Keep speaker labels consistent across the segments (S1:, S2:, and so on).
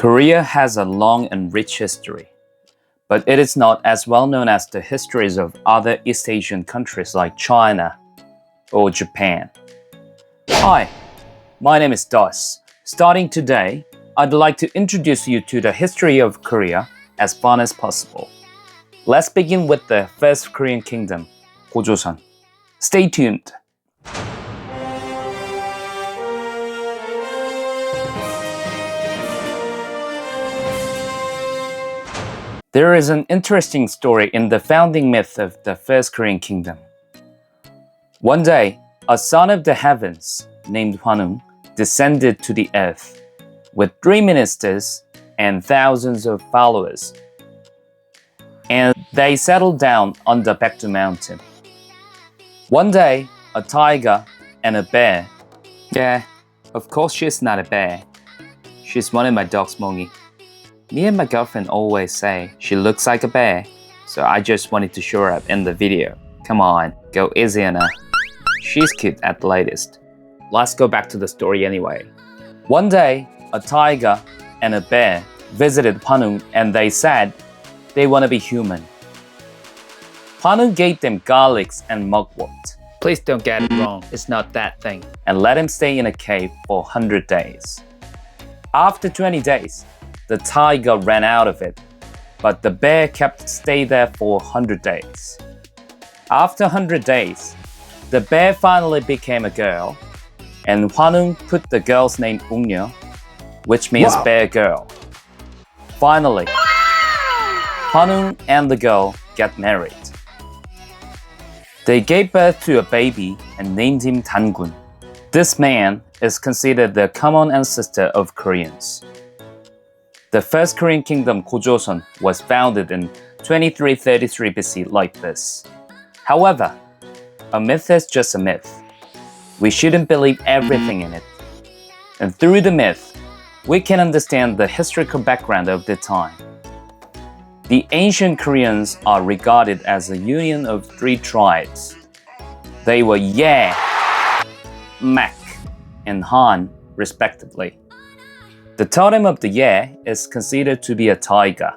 S1: Korea has a long and rich history, but it is not as well known as the histories of other East Asian countries like China or Japan. Hi, my name is Das. Starting today, I'd like to introduce you to the history of Korea as fun as possible. Let's begin with the first Korean kingdom, Gojoseon. Stay tuned. There is an interesting story in the founding myth of the first Korean kingdom. One day, a son of the heavens named Hwanung descended to the earth with 3 ministers and thousands of followers. And they settled down on the Baekdu mountain. One day, a tiger and a bear. Yeah, of course she's not a bear. She's one of my dogs, Mongi. Me and my girlfriend always say she looks like a bear, so I just wanted to show her up in the video. Come on, go easy on her. She's cute at the latest. Let's go back to the story anyway. One day, a tiger and a bear visited Hwanung and they said they want to be human. Hwanung gave them garlics and mugwort. Please don't get it wrong, it's not that thing. And let him stay in a cave for 100 days. After 20 days, the tiger ran out of it, but the bear kept stay there for 100 days. After 100 days, the bear finally became a girl, and Hwanung put the girl's name Ungnyeol, which means bear girl. Finally, Hwanung and the girl got married. They gave birth to a baby and named him Dangun. This man is considered the common ancestor of Koreans. The first Korean kingdom, Gojoseon, was founded in 2333 BC like this. However, a myth is just a myth. We shouldn't believe everything in it. And through the myth, we can understand the historical background of the time. The ancient Koreans are regarded as a union of 3 tribes. They were Ye, Mak, and Han, respectively. The totem of the Ye is considered to be a tiger.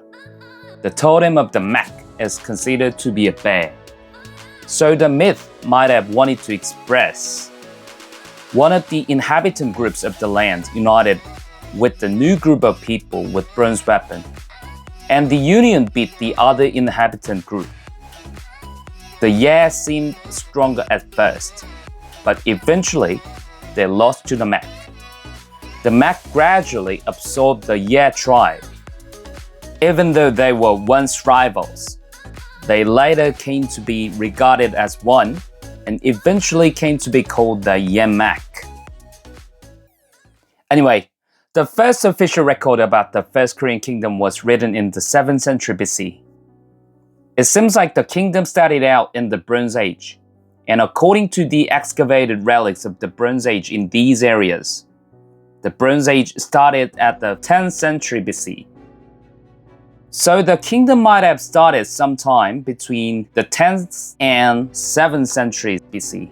S1: The totem of the Mak is considered to be a bear. So the myth might have wanted to express one of the inhabitant groups of the land united with the new group of people with bronze weapon, and the union beat the other inhabitant group. The Ye seemed stronger at first, but eventually they lost to the Mak. The Mak gradually absorbed the Ye tribe. Even though they were once rivals, they later came to be regarded as one and eventually came to be called the Yemak. Anyway, the first official record about the first Korean kingdom was written in the 7th century BC. It seems like the kingdom started out in the Bronze Age, and according to the excavated relics of the Bronze Age in these areas, the Bronze Age started at the 10th century BC. So the kingdom might have started sometime between the 10th and 7th century BC.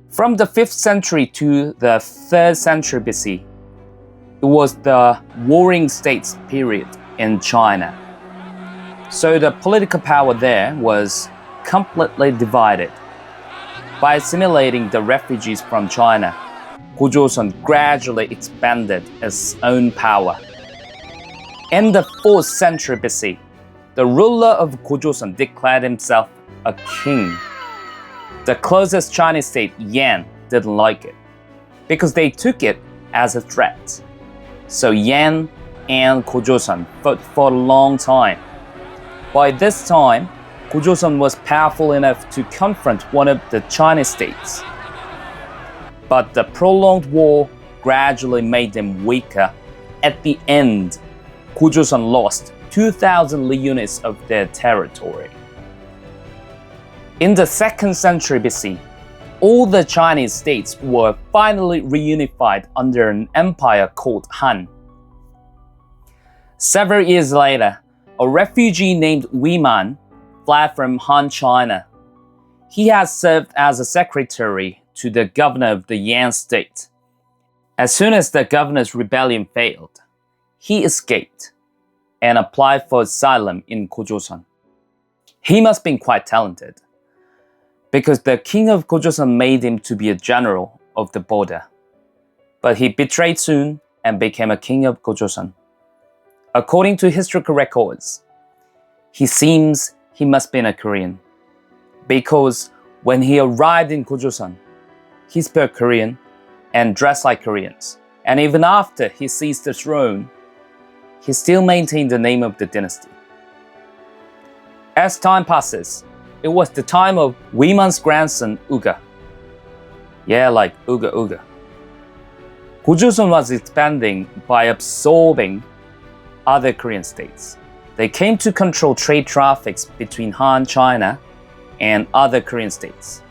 S1: From the 5th century to the 3rd century BC, it was the Warring States period in China. So the political power there was completely divided. By assimilating the refugees from China, Gojoseon gradually expanded its own power. In the 4th century BC, the ruler of Gojoseon declared himself a king. The closest Chinese state, Yan, didn't like it because they took it as a threat. So Yan and Gojoseon fought for a long time. By this time, Gojoseon was powerful enough to confront one of the Chinese states. But the prolonged war gradually made them weaker. At the end, Gojoseon lost 2,000 units of their territory. In the 2nd century BC, all the Chinese states were finally reunified under an empire called Han. Several years later, a refugee named Wei Man fled from Han China. He has served as a secretary to the governor of the Yan state. As soon as the governor's rebellion failed, he escaped and applied for asylum in Gojoseon. He must have been quite talented, because the king of Gojoseon made him to be a general of the border. But he betrayed soon and became a king of Gojoseon. According to historical records, he seems he must have been a Korean, because when he arrived in Gojoseon, he spoke Korean and dressed like Koreans. And even after he seized the throne, he still maintained the name of the dynasty. As time passes, it was the time of Weeman's grandson, Uga. Yeah, like Uga Uga. Gojoseon was expanding by absorbing other Korean states. They came to control trade traffics between Han, China, and other Korean states.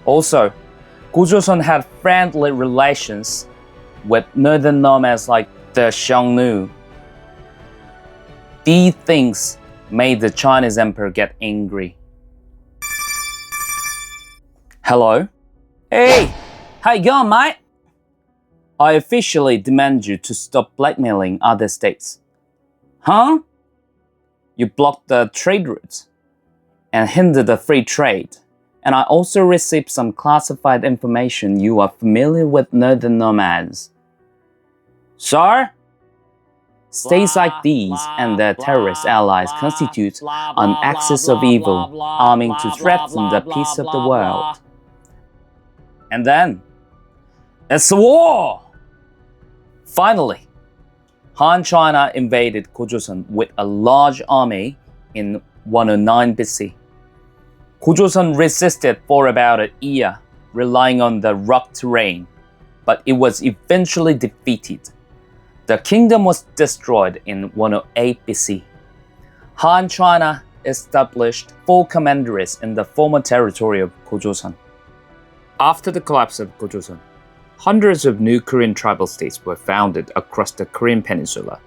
S1: Also, Gojoseon had friendly relations with northern nomads like the Xiongnu. These things made the Chinese emperor get angry. Hello? Hey! How you going, mate? I officially demand you to stop blackmailing other states. Huh? You blocked the trade routes and hindered the free trade. And I also received some classified information you are familiar with northern nomads. Sir? States like these and their terrorist allies constitute an axis of evil, arming to threaten the peace of the world. And then, it's a war! Finally, Han China invaded Gojoseon with a large army in 109 BC. Gojoseon resisted for about a year, relying on the rough terrain, but it was eventually defeated. The kingdom was destroyed in 108 BC. Han China established 4 commanderies in the former territory of Gojoseon. After the collapse of Gojoseon, hundreds of new Korean tribal states were founded across the Korean peninsula.